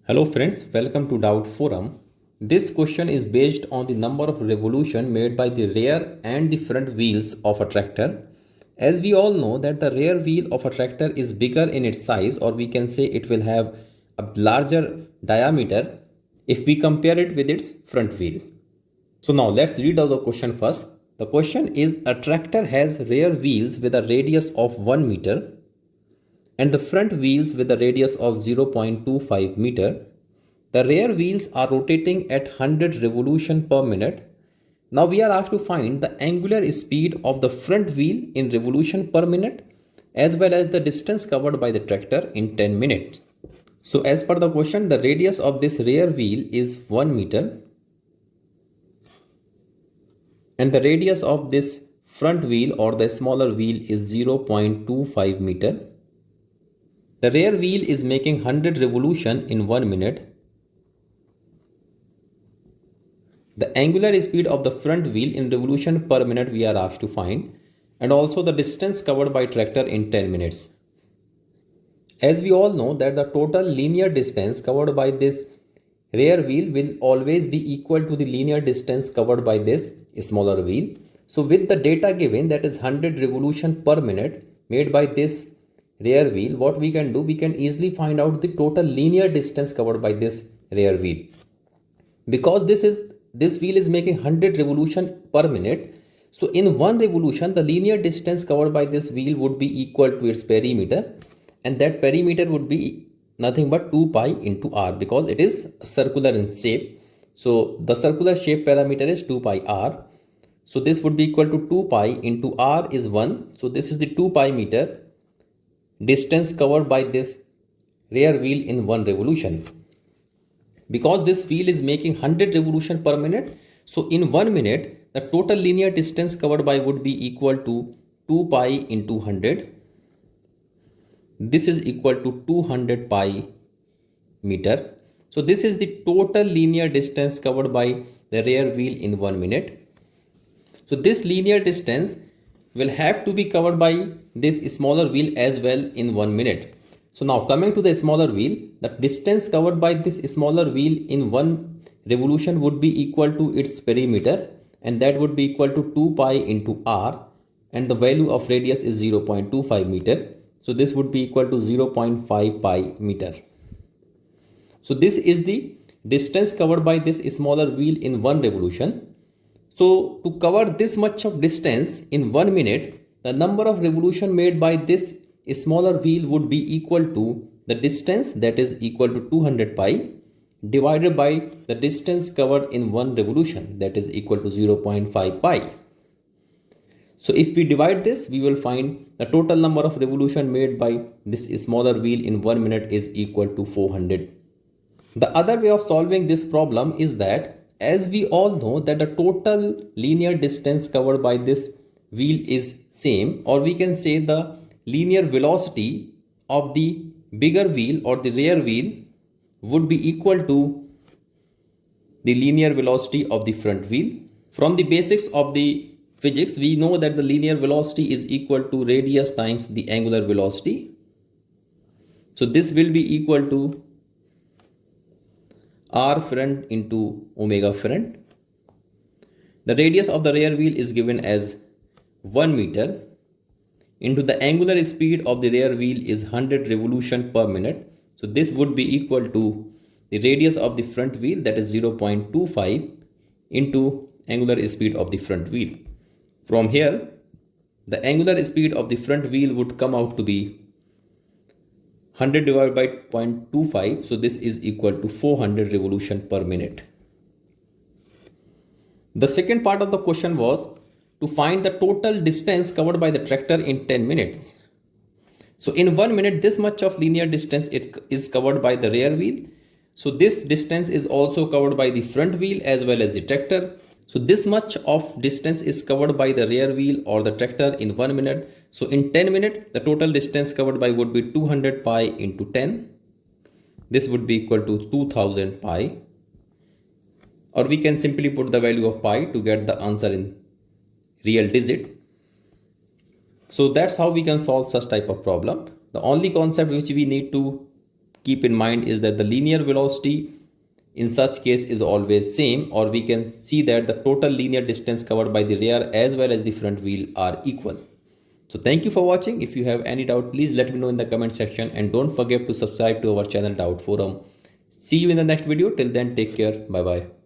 Hello friends, welcome to Doubt Forum. This question is based on the number of revolution made by the rear and the front wheels of a tractor. As we all know that the rear wheel of a tractor is bigger in its size, or we can say it will have a larger diameter if we compare it with its front wheel. So now let's read out the question first. The question is, a tractor has rear wheels with a radius of 1 meter and the front wheels with a radius of 0.25 meter. The rear wheels are rotating at 100 revolution per minute. Now we are asked to find the angular speed of the front wheel in revolution per minute as well as the distance covered by the tractor in 10 minutes. So as per the question, the radius of this rear wheel is 1 meter and the radius of this front wheel or the smaller wheel is 0.25 meter. The rear wheel is making 100 revolution in 1 minute. The angular speed of the front wheel in revolution per minute we are asked to find, and also the distance covered by tractor in 10 minutes. As we all know that the total linear distance covered by this rear wheel will always be equal to the linear distance covered by this smaller wheel. So with the data given, that is 100 revolution per minute made by this rear wheel, what we can do, we can easily find out the total linear distance covered by this rear wheel. Because this wheel is making 100 revolution per minute, so in one revolution the linear distance covered by this wheel would be equal to its perimeter, and that perimeter would be nothing but 2 pi into r, because it is circular in shape. So the circular shape parameter is 2 pi r. So this would be equal to 2 pi into r is 1. So this is the 2 pi meter distance covered by this rear wheel in one revolution. Because this wheel is making 100 revolution per minute, so in 1 minute the total linear distance covered by would be equal to 2 pi into 100. This is equal to 200 pi meter. So this is the total linear distance covered by the rear wheel in 1 minute. So this linear distance will have to be covered by this smaller wheel as well in 1 minute. So now coming to the smaller wheel, the distance covered by this smaller wheel in one revolution would be equal to its perimeter, and that would be equal to 2 pi into r, and the value of radius is 0.25 meter. So this would be equal to 0.5 pi meter. So this is the distance covered by this smaller wheel in one revolution. So to cover this much of distance in 1 minute, the number of revolution made by this smaller wheel would be equal to the distance, that is equal to 200 pi, divided by the distance covered in one revolution, that is equal to 0.5 pi. So if we divide this, we will find the total number of revolution made by this smaller wheel in 1 minute is equal to 400. The other way of solving this problem is that, as we all know that the total linear distance covered by this wheel is same, or we can say the linear velocity of the bigger wheel or the rear wheel would be equal to the linear velocity of the front wheel. From the basics of the physics, we know that the linear velocity is equal to radius times the angular velocity. So this will be equal to r front into omega front. The radius of the rear wheel is given as 1 meter into the angular speed of the rear wheel is 100 revolution per minute. So this would be equal to the radius of the front wheel, that is 0.25 into angular speed of the front wheel. From here, the angular speed of the front wheel would come out to be 100 divided by 0.25. So this is equal to 400 revolution per minute. The second part of the question was to find the total distance covered by the tractor in 10 minutes. So in 1 minute, this much of linear distance is covered by the rear wheel. So this distance is also covered by the front wheel as well as the tractor. So this much of distance is covered by the rear wheel or the tractor in 1 minute. So in 10 minutes, the total distance covered by would be 200 pi into 10. This would be equal to 2000 pi. Or we can simply put the value of pi to get the answer in real digit. So that's how we can solve such type of problem. The only concept which we need to keep in mind is that the linear velocity in such case is always same, or we can see that the total linear distance covered by the rear as well as the front wheel are equal. So thank you for watching. If you have any doubt, please let me know in the comment section, and don't forget to subscribe to our channel Doubt Forum. See you in the next video. Till then, take care. Bye bye.